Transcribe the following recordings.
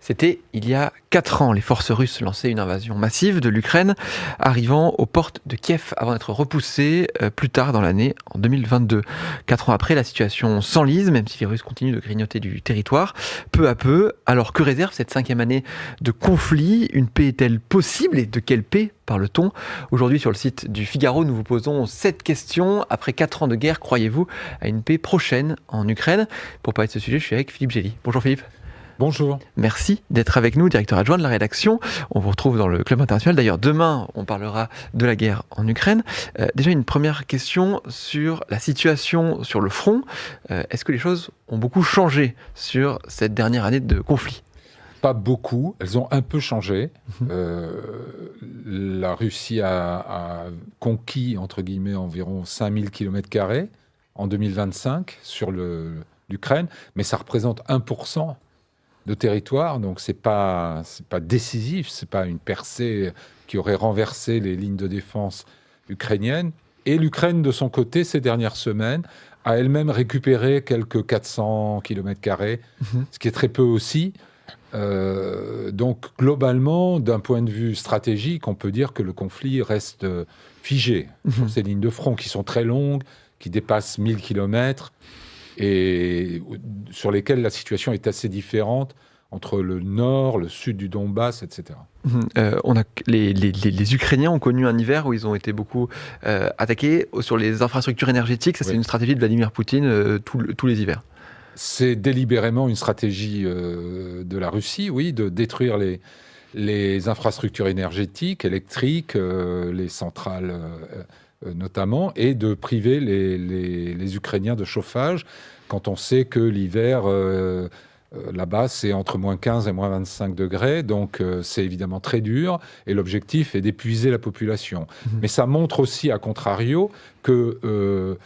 C'était il y a 4 ans. Les forces russes lançaient une invasion massive de l'Ukraine, arrivant aux portes de Kiev avant d'être repoussées plus tard dans l'année, en 2022. 4 ans après, la situation s'enlise, même si les Russes continuent de grignoter du territoire, peu à peu. Alors que réserve cette 5e année de conflit? Une paix est-elle possible? Et de quelle paix parle-t-on? Aujourd'hui, sur le site du Figaro, nous vous posons 7 questions. Après 4 ans de guerre, croyez-vous à une paix prochaine en Ukraine? Pour parler de ce sujet, je suis avec Philippe Gély. Bonjour Philippe. Bonjour. Merci d'être avec nous, directeur adjoint de la rédaction. On vous retrouve dans le Club International. D'ailleurs, demain, on parlera de la guerre en Ukraine. Déjà, une première question sur la situation sur le front. Est-ce que les choses ont beaucoup changé sur cette dernière année de conflit? Pas beaucoup, elles ont un peu changé. La Russie a conquis, entre guillemets, environ 5000 km² en 2025 sur l'Ukraine, mais ça représente 1% de territoire, donc c'est pas décisif, c'est pas une percée qui aurait renversé les lignes de défense ukrainiennes. Et l'Ukraine, de son côté, ces dernières semaines, a elle-même récupéré quelques 400 km², ce qui est très peu aussi. Donc globalement, d'un point de vue stratégique, on peut dire que le conflit reste figé sur ces lignes de front qui sont très longues, qui dépassent 1000 km et sur lesquelles la situation est assez différente entre le nord, le sud du Donbass, etc. Les Ukrainiens ont connu un hiver où ils ont été beaucoup attaqués sur les infrastructures énergétiques. Ça, c'est une stratégie de Vladimir Poutine tous les hivers. C'est délibérément une stratégie de la Russie, oui, de détruire les infrastructures énergétiques, électriques, les centrales notamment, et de priver les Ukrainiens de chauffage, quand on sait que l'hiver, là-bas, c'est entre moins 15 et moins 25 degrés, donc c'est évidemment très dur, et l'objectif est d'épuiser la population. Mais ça montre aussi, à contrario, que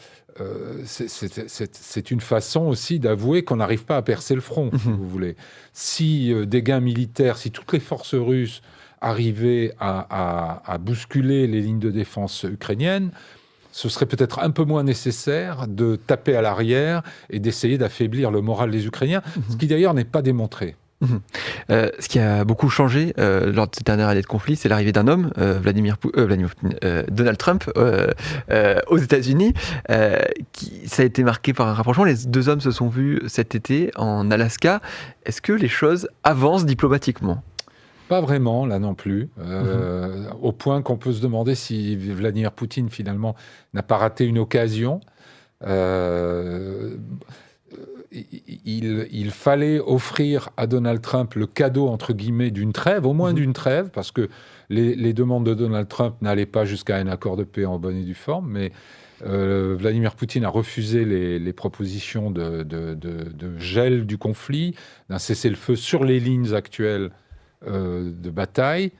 c'est une façon aussi d'avouer qu'on n'arrive pas à percer le front, si vous voulez. Si des gains militaires, si toutes les forces russes arrivaient à bousculer les lignes de défense ukrainiennes, ce serait peut-être un peu moins nécessaire de taper à l'arrière et d'essayer d'affaiblir le moral des Ukrainiens, ce qui d'ailleurs n'est pas démontré. Ce qui a beaucoup changé lors de cette dernière année de conflit, c'est l'arrivée d'un homme, Donald Trump, aux États-Unis. Ça a été marqué par un rapprochement. Les deux hommes se sont vus cet été en Alaska. Est-ce que les choses avancent diplomatiquement? Pas vraiment, là non plus. Au point qu'on peut se demander si Vladimir Poutine, finalement, n'a pas raté une occasion. Il fallait offrir à Donald Trump le cadeau, entre guillemets, d'une trêve, au moins d'une trêve, parce que les demandes de Donald Trump n'allaient pas jusqu'à un accord de paix en bonne et due forme, mais Vladimir Poutine a refusé les propositions de gel du conflit, d'un cessez-le-feu sur les lignes actuelles de bataille.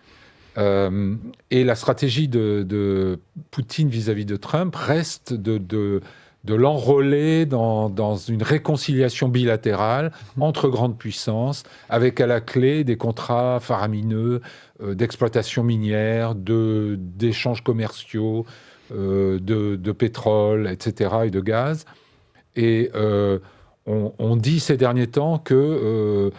Et la stratégie de Poutine vis-à-vis de Trump reste de l'enrôler dans une réconciliation bilatérale entre grandes puissances, avec à la clé des contrats faramineux d'exploitation minière, d'échanges commerciaux, de pétrole, etc., et de gaz. Et on dit ces derniers temps que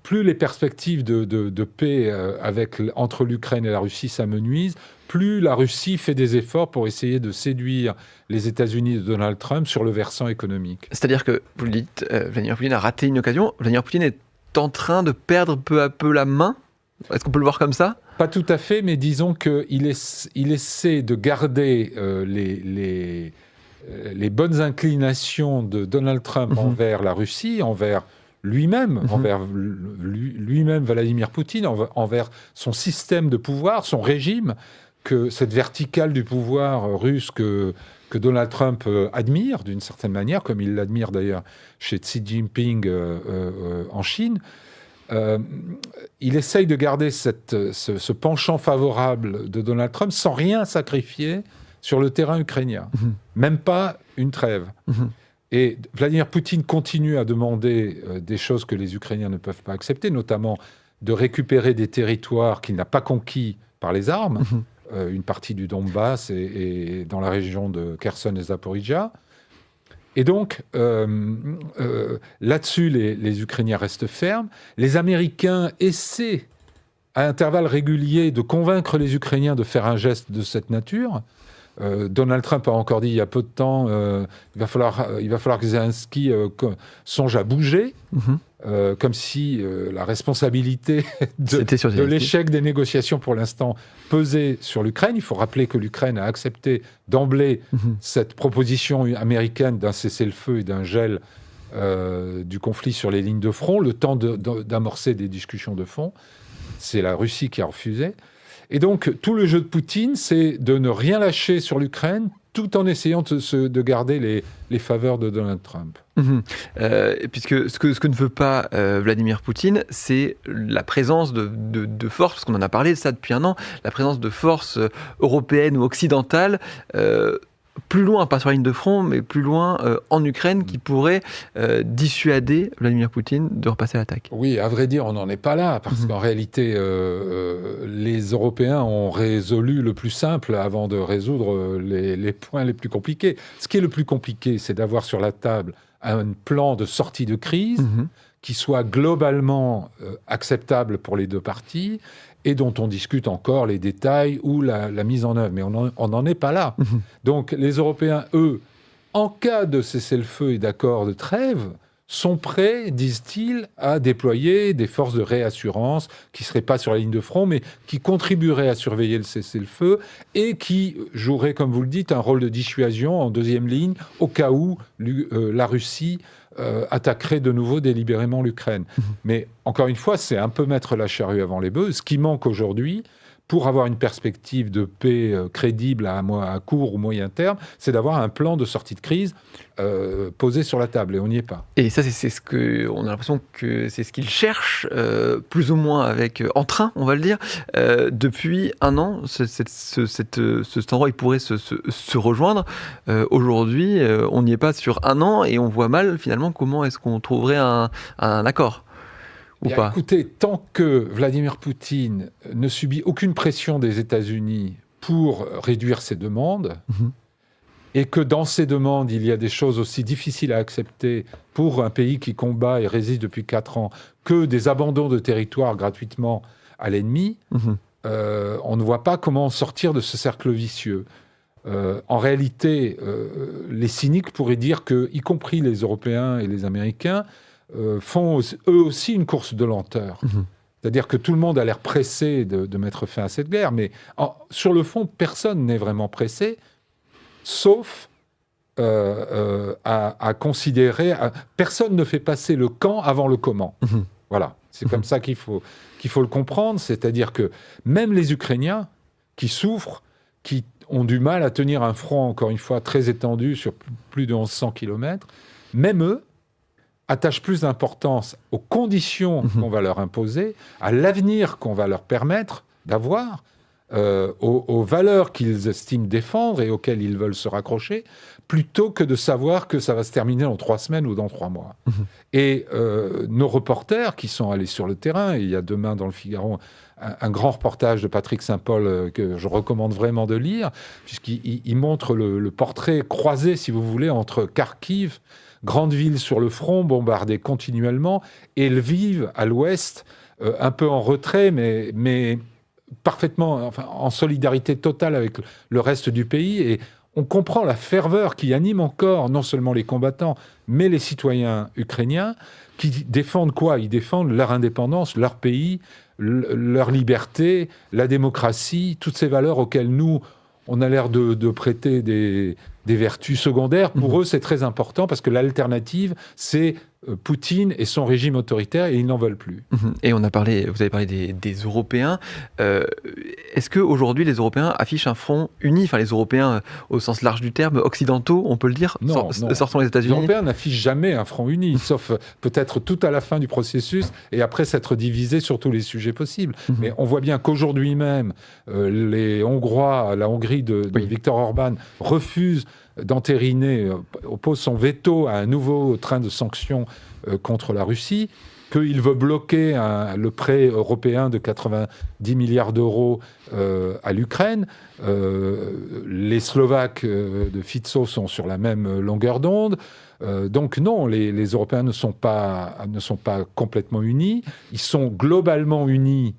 plus les perspectives de paix entre l'Ukraine et la Russie s'amenuisent, plus la Russie fait des efforts pour essayer de séduire les États-Unis de Donald Trump sur le versant économique. C'est-à-dire que, vous le dites, Vladimir Poutine a raté une occasion. Vladimir Poutine est en train de perdre peu à peu la main. Est-ce qu'on peut le voir comme ça? Pas tout à fait, mais disons qu'il essaie de garder les bonnes inclinations de Donald Trump envers la Russie, envers lui-même, lui-même Vladimir Poutine, envers son système de pouvoir, son régime, que cette verticale du pouvoir russe que Donald Trump admire d'une certaine manière, comme il l'admire d'ailleurs chez Xi Jinping en Chine. Il essaye de garder ce penchant favorable de Donald Trump sans rien sacrifier sur le terrain ukrainien, même pas une trêve. Et Vladimir Poutine continue à demander des choses que les Ukrainiens ne peuvent pas accepter, notamment de récupérer des territoires qu'il n'a pas conquis par les armes, une partie du Donbass et dans la région de Kherson et Zaporizhzhia. Et donc, là-dessus, les Ukrainiens restent fermes. Les Américains essaient, à intervalles réguliers, de convaincre les Ukrainiens de faire un geste de cette nature. Donald Trump a encore dit il y a peu de temps il va falloir que Zelensky songe à bouger, comme si la responsabilité de l'échec des négociations pour l'instant pesait sur l'Ukraine. Il faut rappeler que l'Ukraine a accepté d'emblée cette proposition américaine d'un cessez-le-feu et d'un gel du conflit sur les lignes de front, le temps d'amorcer des discussions de fond. C'est la Russie qui a refusé. Et donc, tout le jeu de Poutine, c'est de ne rien lâcher sur l'Ukraine, tout en essayant de garder les faveurs de Donald Trump. Puisque ce que ne veut pas Vladimir Poutine, c'est la présence de forces, parce qu'on en a parlé de ça depuis un an, la présence de forces européennes ou occidentales, plus loin, pas sur la ligne de front, mais plus loin en Ukraine, qui pourrait dissuader Vladimir Poutine de repasser à l'attaque. Oui, à vrai dire, on n'en est pas là, parce qu'en réalité, les Européens ont résolu le plus simple avant de résoudre les points les plus compliqués. Ce qui est le plus compliqué, c'est d'avoir sur la table un plan de sortie de crise qui soit globalement acceptable pour les deux parties, et dont on discute encore les détails ou la mise en œuvre. Mais on n'en est pas là. Donc les Européens, eux, en cas de cessez-le-feu et d'accord de trêve, sont prêts, disent-ils, à déployer des forces de réassurance qui ne seraient pas sur la ligne de front, mais qui contribueraient à surveiller le cessez-le-feu et qui joueraient, comme vous le dites, un rôle de dissuasion en deuxième ligne au cas où la Russie attaquerait de nouveau délibérément l'Ukraine. Mais encore une fois, c'est un peu mettre la charrue avant les bœufs. Ce qui manque aujourd'hui, pour avoir une perspective de paix crédible à court ou moyen terme, c'est d'avoir un plan de sortie de crise posé sur la table, et on n'y est pas. Et ça, c'est ce que on a l'impression que c'est ce qu'ils cherchent, plus ou moins avec entrain, on va le dire, depuis un an. Cet endroit, il pourrait se rejoindre. Aujourd'hui, on n'y est pas sur un an, et on voit mal finalement comment est-ce qu'on trouverait un accord. Ou pas. Écoutez, tant que Vladimir Poutine ne subit aucune pression des États-Unis pour réduire ses demandes, et que dans ces demandes, il y a des choses aussi difficiles à accepter pour un pays qui combat et résiste depuis 4 ans, que des abandons de territoire gratuitement à l'ennemi, on ne voit pas comment sortir de ce cercle vicieux. En réalité, les cyniques pourraient dire que, y compris les Européens et les Américains, font eux aussi une course de lenteur. C'est-à-dire que tout le monde a l'air pressé de mettre fin à cette guerre, mais sur le fond, personne n'est vraiment pressé, sauf à considérer... personne ne fait passer le quand avant le comment. Voilà, c'est comme ça qu'il faut le comprendre, c'est-à-dire que même les Ukrainiens qui souffrent, qui ont du mal à tenir un front, encore une fois, très étendu sur plus de 1100 km, même eux attachent plus d'importance aux conditions qu'on va leur imposer, à l'avenir qu'on va leur permettre d'avoir, aux valeurs qu'ils estiment défendre et auxquelles ils veulent se raccrocher, plutôt que de savoir que ça va se terminer dans 3 semaines ou dans 3 mois. Et nos reporters qui sont allés sur le terrain, et il y a demain dans le Figaro un grand reportage de Patrick Saint-Paul que je recommande vraiment de lire, puisqu'il montre le portrait croisé, si vous voulez, entre Kharkiv, grande ville sur le front, bombardée continuellement, et Lviv, à l'ouest, un peu en retrait, mais parfaitement, en solidarité totale avec le reste du pays. Et on comprend la ferveur qui anime encore non seulement les combattants, mais les citoyens ukrainiens, qui défendent quoi ? Ils défendent leur indépendance, leur pays, leur liberté, la démocratie, toutes ces valeurs auxquelles nous, on a l'air de prêter des vertus secondaires. Pour eux, c'est très important parce que l'alternative, c'est Poutine et son régime autoritaire, et ils n'en veulent plus. Et vous avez parlé des Européens. Est-ce qu'aujourd'hui, les Européens affichent un front uni, enfin les Européens au sens large du terme, occidentaux, on peut le dire, non. sortant les États-Unis? Les Européens n'affichent jamais un front uni, sauf peut-être tout à la fin du processus, et après s'être divisés sur tous les sujets possibles. Mais on voit bien qu'aujourd'hui même, les Hongrois, la Hongrie de Viktor Orban, refusent d'entériner, oppose son veto à un nouveau train de sanctions contre la Russie. qu'il veut bloquer le prêt européen de 90 milliards d'euros à l'Ukraine. Les Slovaques de Fico sont sur la même longueur d'onde. Donc non, les Européens ne sont pas complètement unis. Ils sont globalement unis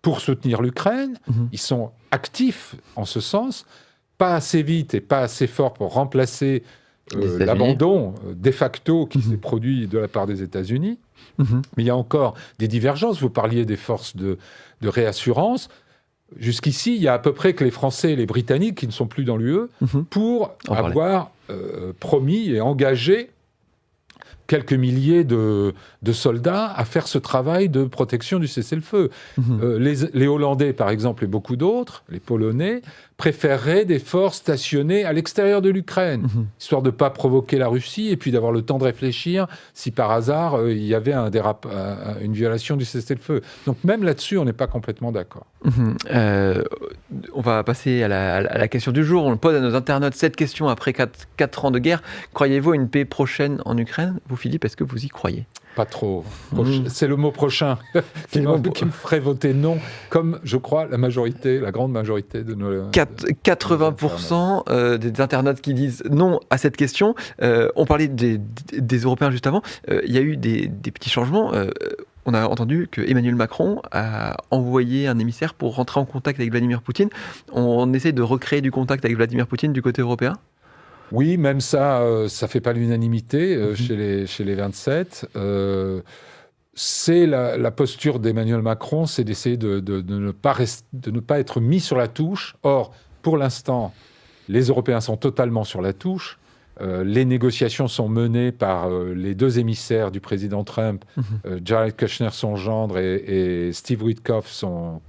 pour soutenir l'Ukraine. Ils sont actifs en ce sens, pas assez vite et pas assez fort pour remplacer l'abandon de facto qui s'est produit de la part des États-Unis. Mais il y a encore des divergences. Vous parliez des forces de réassurance. Jusqu'ici, il y a à peu près que les Français et les Britanniques, qui ne sont plus dans l'UE, pour avoir promis et engagé quelques milliers de soldats à faire ce travail de protection du cessez-le-feu. Les Hollandais, par exemple, et beaucoup d'autres, les Polonais, préféreraient des forces stationnées à l'extérieur de l'Ukraine, histoire de ne pas provoquer la Russie et puis d'avoir le temps de réfléchir si par hasard il y avait une violation du cessez-le-feu. Donc même là-dessus, on n'est pas complètement d'accord. On va passer à la question du jour. On pose à nos internautes cette question après 4 ans de guerre. Croyez-vous à une paix prochaine en Ukraine ? Vous, Philippe, est-ce que vous y croyez ? Pas trop. C'est le mot prochain qui me ferait voter non, comme je crois la grande majorité de nos... 80% des internautes qui disent non à cette question. On parlait des Européens juste avant. Il y a eu des petits changements. On a entendu que Emmanuel Macron a envoyé un émissaire pour rentrer en contact avec Vladimir Poutine. On essaie de recréer du contact avec Vladimir Poutine du côté européen ? Oui, même ça, ça ne fait pas l'unanimité chez les 27. C'est la posture d'Emmanuel Macron, c'est d'essayer de ne pas être mis sur la touche. Or, pour l'instant, les Européens sont totalement sur la touche. Les négociations sont menées par les 2 émissaires du président Trump, Jared Kushner, son gendre, et Steve Witkoff, son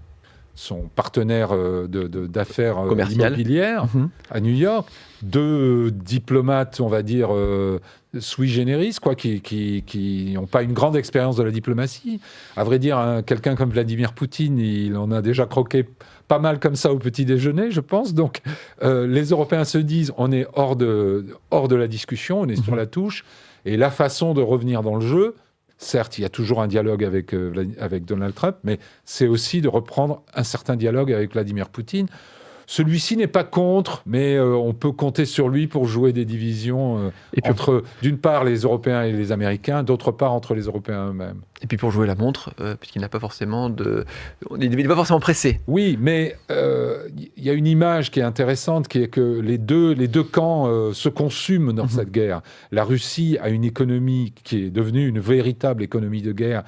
partenaire d'affaires immobilières à New York. 2 diplomates, on va dire, sui generis, qui n'ont pas une grande expérience de la diplomatie. À vrai dire, quelqu'un comme Vladimir Poutine, il en a déjà croqué pas mal comme ça au petit déjeuner, je pense. Donc, les Européens se disent, on est hors de la discussion, on est sur la touche. Et la façon de revenir dans le jeu, certes, il y a toujours un dialogue avec Donald Trump, mais c'est aussi de reprendre un certain dialogue avec Vladimir Poutine. Celui-ci n'est pas contre, mais on peut compter sur lui pour jouer des divisions entre, d'une part, les Européens et les Américains, d'autre part, entre les Européens eux-mêmes. Et puis pour jouer la montre, puisqu'il n'a pas forcément il n'est pas forcément pressé. Oui, mais il y a une image qui est intéressante, qui est que les deux camps se consument dans cette guerre. La Russie a une économie qui est devenue une véritable économie de guerre,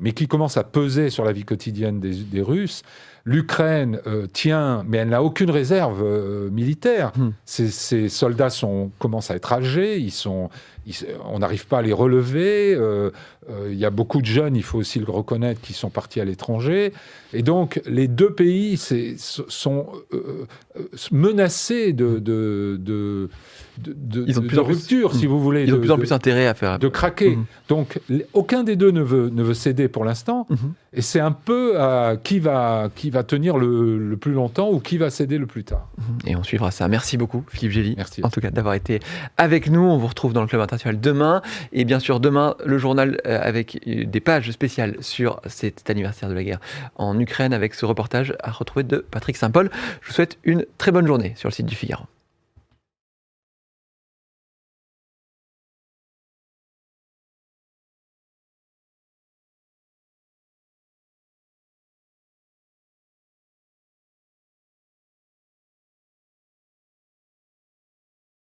mais qui commence à peser sur la vie quotidienne des Russes. L'Ukraine tient, mais elle n'a aucune réserve militaire. Ses soldats commencent à être âgés, on n'arrive pas à les relever. Il y a beaucoup de jeunes, il faut aussi le reconnaître, qui sont partis à l'étranger. Et donc, les 2 pays sont menacés de rupture, si vous voulez. Ils ont de plus en plus intérêt à faire... De craquer. Donc, aucun des 2 ne veut céder pour l'instant. Et c'est un peu qui va tenir le plus longtemps ou qui va céder le plus tard. Et on suivra ça. Merci beaucoup, Philippe Gély. Merci. En tout cas, d'avoir été avec nous. On vous retrouve dans le Club International demain. Et bien sûr, demain, le journal avec des pages spéciales sur cet anniversaire de la guerre en Ukraine, avec ce reportage à retrouver de Patrick Saint-Paul. Je vous souhaite une très bonne journée sur le site du Figaro.